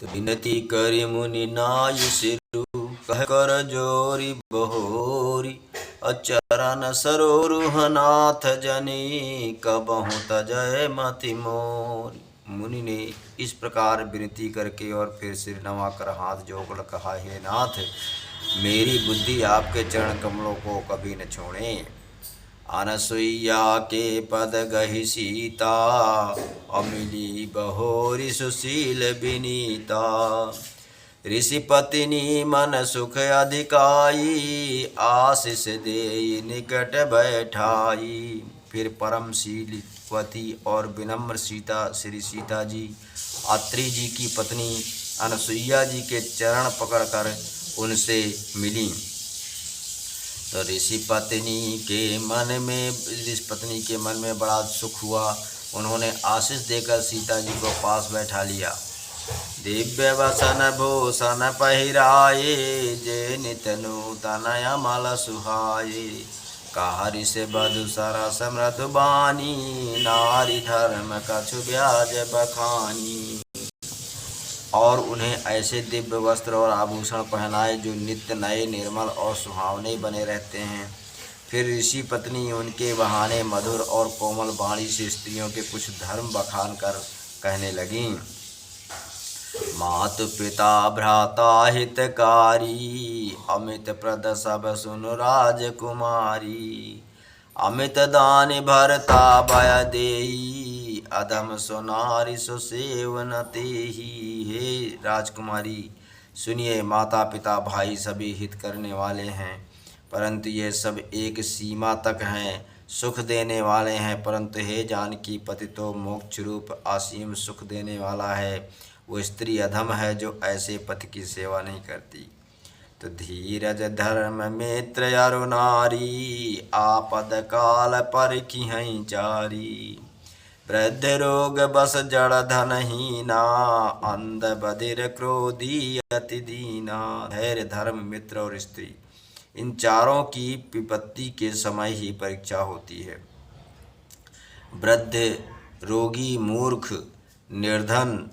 तो विनती करि मुनि नाय सिरु, कह कर जोरी बहोरी। अचरण सरोरुहनाथ जनी, कबहु तजय मति मोरी। मुनि ने इस प्रकार विनती करके और फिर सिर नवाकर हाथ जोड़कर कहा, हे नाथ, मेरी बुद्धि आपके चरण कमलों को कभी न छोड़े। अनसुईया के पद गहि सीता, अमिली बहोरी सुशील विनीता। ऋषि पत्नी मन सुख अधिकाई, आशीष देई निकट बैठाई। फिर परमशीलवती और विनम्र सीता श्री सीता जी अत्रि जी की पत्नी अनसुईया जी के चरण पकड़कर उनसे मिली। तो ऋषि पत्नी के मन में बड़ा सुख हुआ। उन्होंने आशीष देकर सीता जी को पास बैठा लिया। दिव्य वसन भूषण पहिराए, जे नित नूतन अमल सुहाए। कहरि से बधु सरस मृदु बानी, नारी धर्म कछु ब्याज बखानी। और उन्हें ऐसे दिव्य वस्त्र और आभूषण पहनाए जो नित्य नए निर्मल और सुहावने बने रहते हैं। फिर ऋषि पत्नी उनके बहाने मधुर और कोमल वाणी से स्त्रियों के कुछ धर्म बखान कर कहने लगीं। मातु पिता भ्राता हितकारी, अमित प्रद सब सुन राजकुमारी। अमित दान भरता भय देई, अधम सुनारी सुसेवन तेहि। हे राजकुमारी, सुनिए, माता पिता भाई सभी हित करने वाले हैं, परंतु ये सब एक सीमा तक हैं, सुख देने वाले हैं। परंतु हे जानकी, पति तो मोक्ष रूप असीम सुख देने वाला है। वो स्त्री अधम है जो ऐसे पति की सेवा नहीं करती। तो धीरज धर्म मित्र अरु नारी, आपद काल परिखिहै चारी। वृद्ध रोग बस जड़ धनहीना, अंध बधिर क्रोधी अति दीना। धैर्य धर्म मित्र और स्त्री, इन चारों की विपत्ति के समय ही परीक्षा होती है। वृद्ध, रोगी, मूर्ख, निर्धन,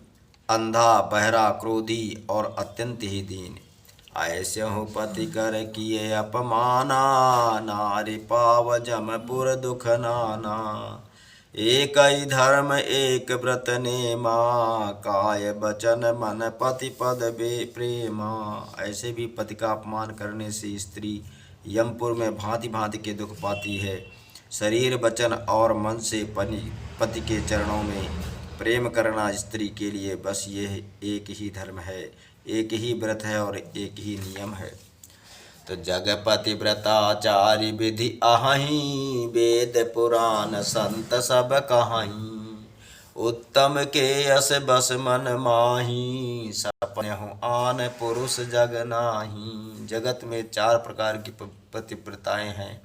अंधा, बहरा, क्रोधी और अत्यंत ही दीन, ऐसे हूँ पति कर किए अपमाना। नारी पाव जमपुर दुख नाना, एक ही धर्म एक व्रत नेमा। काय बचन मन पति पद बे प्रेमा। ऐसे भी पति का अपमान करने से स्त्री यमपुर में भांति भांति के दुख पाती है। शरीर, वचन और मन से पति के चरणों में प्रेम करना स्त्री के लिए बस यह एक ही धर्म है, एक ही व्रत है और एक ही नियम है। तो जगपति व्रताचारी विधि अहि, वेद पुराण संत सब कहाई। उत्तम के यस बस मन माही, सपनहु आन पुरुष जग नाही। जगत में 4 प्रकार की पतिव्रताएं हैं।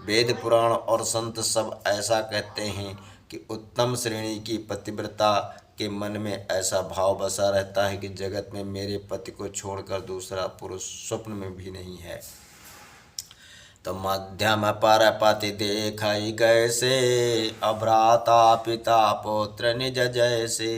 वेद पुराण और संत सब ऐसा कहते हैं कि उत्तम श्रेणी की पतिव्रता के मन में ऐसा भाव बसा रहता है कि जगत में मेरे पति को छोड़कर दूसरा पुरुष स्वप्न में भी नहीं है। तो मध्यम पर पति देखई कैसे, अभ्राता पिता पुत्र निज जैसे।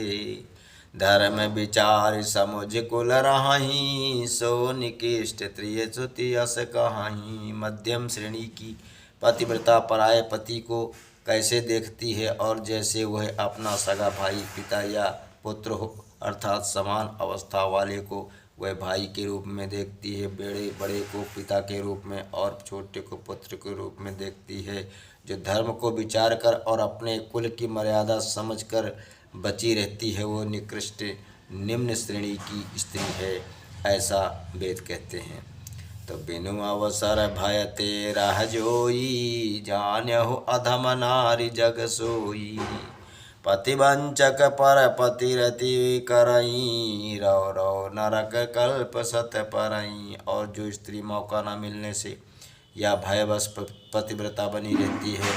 धर्म विचार समुझ कुल राही, सो निकृष्ट त्रिय श्रुति अस कहाही। मध्यम श्रेणी की पतिव्रता पराये पति को कैसे देखती है, और जैसे वह अपना सगा भाई, पिता या पुत्र हो, अर्थात समान अवस्था वाले को वह भाई के रूप में देखती है। बड़े को पिता के रूप में और छोटे को पुत्र के रूप में देखती है। जो धर्म को विचार कर और अपने कुल की मर्यादा समझकर बची रहती है, वो निकृष्ट निम्न श्रेणी की स्त्री है, ऐसा वेद कहते हैं। तो बिनु अवसर भय तेरा जोई, जान्यहु अधम नारी जग सोई। पतिवंचक पर पतिरति करई, रौ रौ नरक कल्प सत परई। और जो स्त्री मौका न मिलने से या भयवश पतिव्रता बनी रहती है,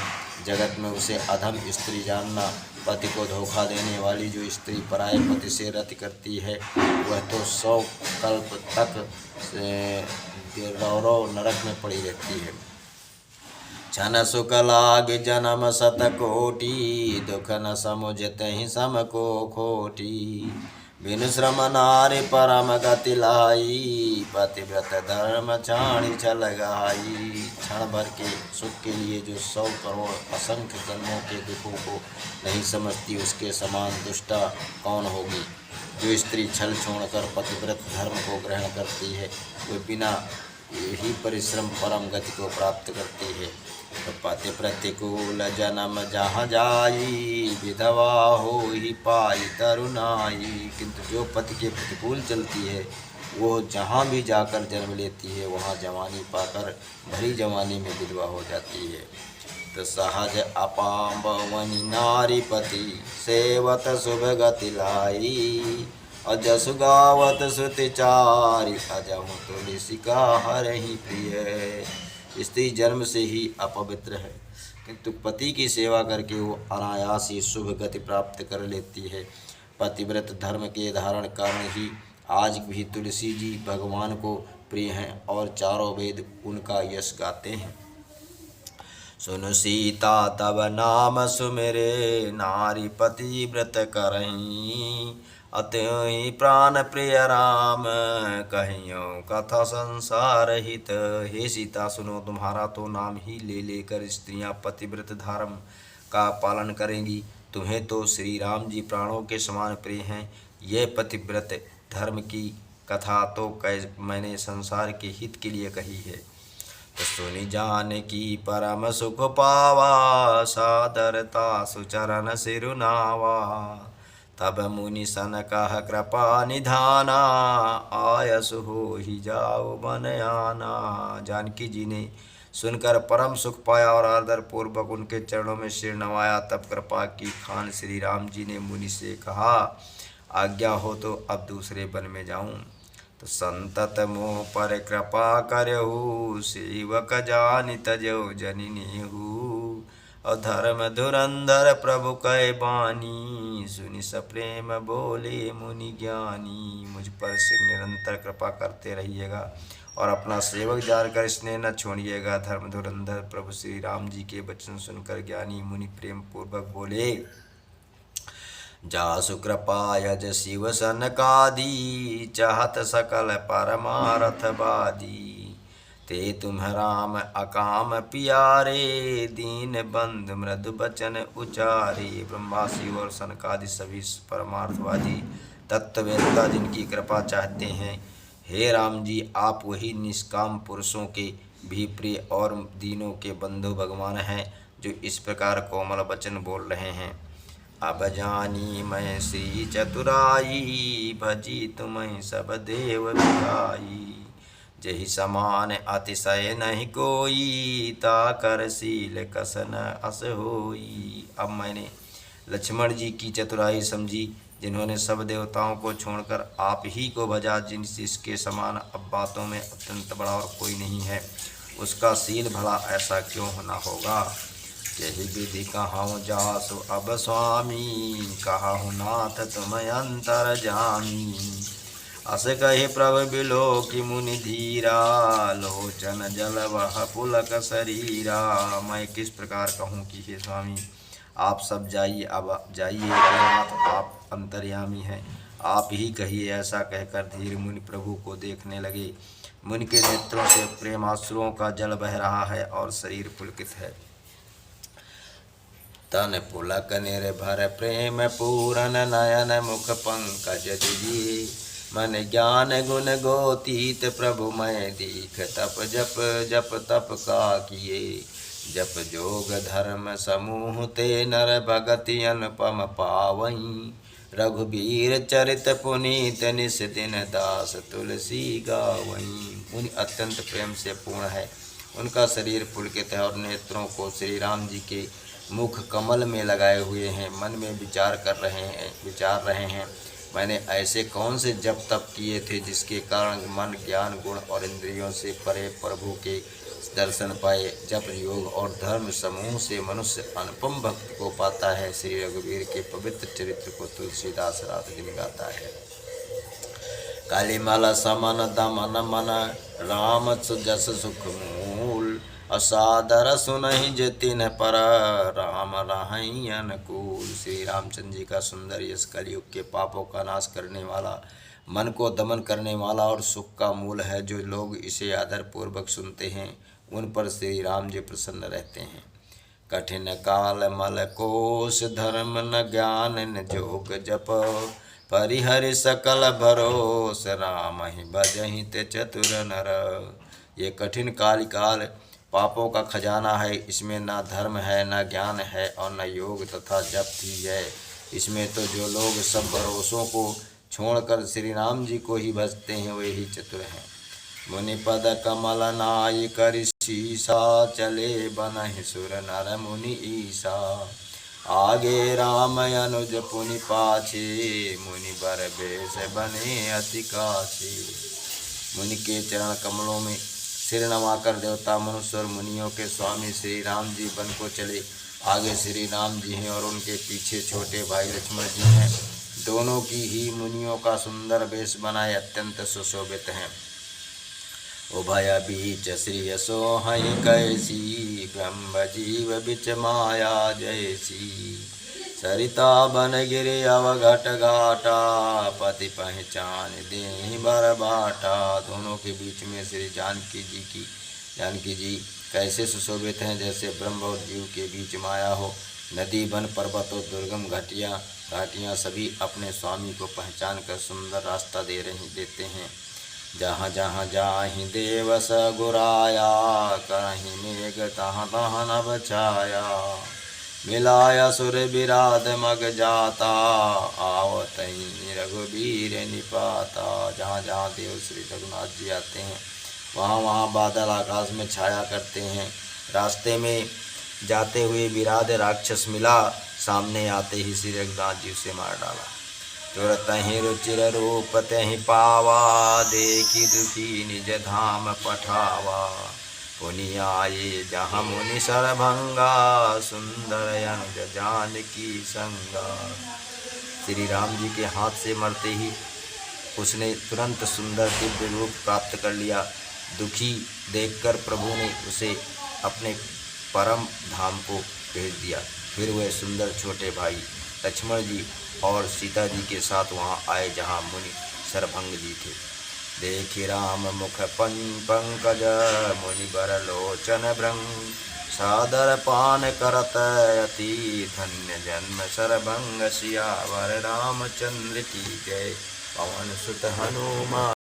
जगत में उसे अधम स्त्री जानना। पति को धोखा देने वाली जो स्त्री पराये पति से रति करती है, वह तो 100 कल्प तक रौ नरक में पड़ी रहती है। छन सुख लाग जन्म सत कोटि, दुख न समुझते ही सम को खोटी। बिनु श्रम नारी परम गति लाई, पतिव्रत धर्म छाणी छल गाई। क्षण भर के सुख के लिए जो 100 करोड़ असंख्य जन्मों के दुखों को नहीं समझती, उसके समान दुष्टा कौन होगी। जो स्त्री छल छोड़कर पतिव्रत धर्म को ग्रहण करती है, वह बिना यही परिश्रम परम गति को प्राप्त करती है। तो पति प्रतिकूल जन्म जहाँ जाई, विधवा हो ही पाई तरुणाई। किंतु जो पति के प्रतिकूल चलती है, वो जहाँ भी जाकर जन्म लेती है, वहाँ जवानी पाकर भरी जवानी में विधवा हो जाती है। तो सहज अपाम्बवनी नारी पति, सेवत शुभ गति लाई। अजसु गावत श्रुति चारि, अजहु तुलसी का हरहि प्रिय। स्त्री जन्म से ही अपवित्र है, किंतु पति की सेवा करके वो अनायास ही शुभ गति प्राप्त कर लेती है। पतिव्रत धर्म के धारण कारण ही आज भी तुलसी जी भगवान को प्रिय हैं और चारों वेद उनका यश गाते हैं। सुन सीता तब नाम सुमिरे, नारी पति व्रत करहीं। अतहि प्राण प्रिय राम, कहियो कथा संसार हित। हे सीता, सुनो, तुम्हारा तो नाम ही ले लेकर स्त्रियां पतिव्रत धर्म का पालन करेंगी। तुम्हें तो श्री राम जी प्राणों के समान प्रिय हैं। यह पतिव्रत धर्म की कथा तो मैंने संसार के हित के लिए कही है। तो सुनि जानकी परम सुख पावा, सादरता सुचरण सिरुनावा। तब मुनि सन कह कृपा निधाना, आयसु हो ही जाओ बन आना। जानकी जी ने सुनकर परम सुख पाया और आदर पूर्वक उनके चरणों में सिर नवाया। तब कृपा की खान श्री राम जी ने मुनि से कहा, आज्ञा हो तो अब दूसरे वन में जाऊं। तो संतत मोह पर कृपा करहु, सेवक जानि तजौ जननीहु। और धर्म धुरंधर प्रभु कै बानी, सुनि सप्रेम बोले मुनि ज्ञानी। मुझ पर सिर निरंतर कृपा करते रहिएगा और अपना सेवक जानकर स्नेह न छोड़िएगा। धर्म धुरंधर प्रभु श्री राम जी के वचन सुनकर ज्ञानी मुनि प्रेम पूर्वक बोले, जासु कृपा यज शिव सनकादि, चाहत सकल परमारथ बादी। ते तुम राम अकाम पियारे, दीन बंधु मृदु बचन उचारे। ब्रह्मा शिव और सनकादि सभी परमार्थवादी तत्ववेत्ता जिनकी कृपा चाहते हैं, हे राम जी, आप वही निष्काम पुरुषों के भी प्रिय और दीनों के बंधु भगवान हैं, जो इस प्रकार कोमल वचन बोल रहे हैं। अब जानी मैं श्री चतुराई, भजी तुम्हें सब देव विधाई। जहि समान अतिशय नहीं कोई, ताकर शील कसन अस होई। अब मैंने लक्ष्मण जी की चतुराई समझी, जिन्होंने सब देवताओं को छोड़कर आप ही को भजा। जिसके समान अब बातों में अत्यंत बड़ा और कोई नहीं है, उसका शील भला ऐसा क्यों होना होगा। यही विधि कहाऊँ जासु अब स्वामी, कहाहु नाथ तुम अंतर जामी। अस कहे प्रभु बिलो की मुनि धीरा, लोचन जल वह पुलक शरीरा। मैं किस प्रकार कहूँ कि हे स्वामी, आप सब जाइए, अब जाइए, नाथ आप अंतर्यामी हैं, आप ही कहिए। ऐसा कहकर धीर मुनि प्रभु को देखने लगे। मुनि के नेत्रों से प्रेमाश्रुओं का जल बह रहा है और शरीर पुलकित है। तन पुलक निर्भर प्रेम पूरन, नयन मुख पंकज दिए। मन ज्ञान गुण गोतीत प्रभु मैं दीख, तप जप जप तप का किए। जप जोग धर्म समूह ते, नर भगति अनुपम पावई। रघुबीर चरित पुनीत, निस दिन दास तुलसी गावई। मुनि अत्यंत प्रेम से पूर्ण है, उनका शरीर पुलकित है और नेत्रों को श्री राम जी के मुख कमल में लगाए हुए हैं। मन में विचार रहे हैं, मैंने ऐसे कौन से जप तप किए थे जिसके कारण मन ज्ञान गुण और इंद्रियों से परे प्रभु के दर्शन पाए। जप योग और धर्म समूह से मनुष्य अनुपम भक्त को पाता है। श्री रघुवीर के पवित्र चरित्र को तुलसीदास रात दिन गाता है। कालीमल समन दमन मन, राम जस सुख मूल। असादर सुनहि जतिन पर, राम रहई अनुकूल। श्री रामचंद्र जी का सुंदर यश कलयुग के पापों का नाश करने वाला, मन को दमन करने वाला और सुख का मूल है। जो लोग इसे आदर पूर्वक सुनते हैं उन पर श्री राम जी प्रसन्न रहते हैं। कठिन काल मल कोश, धर्म न ज्ञान न जोग जप, परिहरि सकल भरोस, राम ही भजहि ते चतुर नर। ये कठिन काल पापों का खजाना है। इसमें ना धर्म है, ना ज्ञान है और न योग तथा जप भी है। इसमें तो जो लोग सब भरोसों को छोड़कर श्री राम जी को ही भजते हैं वे ही चतुर हैं। मुनिपद कमल नाय कर शीसा, चले बनहि सुर नर मुनि ईसा। आगे राम अनुज पुनि पाछे, मुनि बर बेश बने अति काछे। मुनि के चरण कमलों में सिर नवाकर देवता, मनुष्य और मुनियों के स्वामी श्री राम जी वन को चले। आगे श्री राम जी हैं और उनके पीछे छोटे भाई लक्ष्मण जी हैं। दोनों की ही मुनियों का सुंदर वेश बनाए अत्यंत सुशोभित हैं। उभय बीच श्री सोहई कैसी, ब्रह्म जीव बिच माया जैसी। सरिता बन गिरे अवघट घाटा, पति पहचान देहि बर बाटा। दोनों के बीच में श्री जानकी जी कैसे सुशोभित हैं, जैसे ब्रह्म और जीव के बीच माया हो। नदी वन पर्वत और दुर्गम घाटियाँ सभी अपने स्वामी को पहचान कर सुंदर रास्ता देते हैं। जहाँ जहाँ जाहि देव सगुराया, करहि मेघ तहाँ तहाँ नभ छाया। मिलाया सुर बिराद मग जाता, आवतहि रघुबीर निपाता। जहाँ जहाँ देव श्री रघुनाथ जी आते हैं वहाँ वहाँ बादल आकाश में छाया करते हैं। रास्ते में जाते हुए विराट राक्षस मिला, सामने आते ही श्री रघुनाथ जी उसे मार डाला। तुरतहि रुचिर रूप तहि पावा, देखी दुखी निज धाम पठावा। पुनि आये जहाँ मुनि सरभंगा, सुंदर अनुज जानकी संगा। श्री राम जी के हाथ से मरते ही उसने तुरंत सुंदर दिव्य रूप प्राप्त कर लिया। दुखी देखकर प्रभु ने उसे अपने परम धाम को भेज दिया। फिर वह सुंदर छोटे भाई लक्ष्मण जी और सीता जी के साथ वहाँ आए जहाँ मुनि सरभंग जी थे। देखि राम मुख पंकज, मुनि बर लोचन भृंग। सादर पान करत अति, धन्य जन्म सरभंग। सियावर रामचंद्र की जय, पवन सुत हनुमान।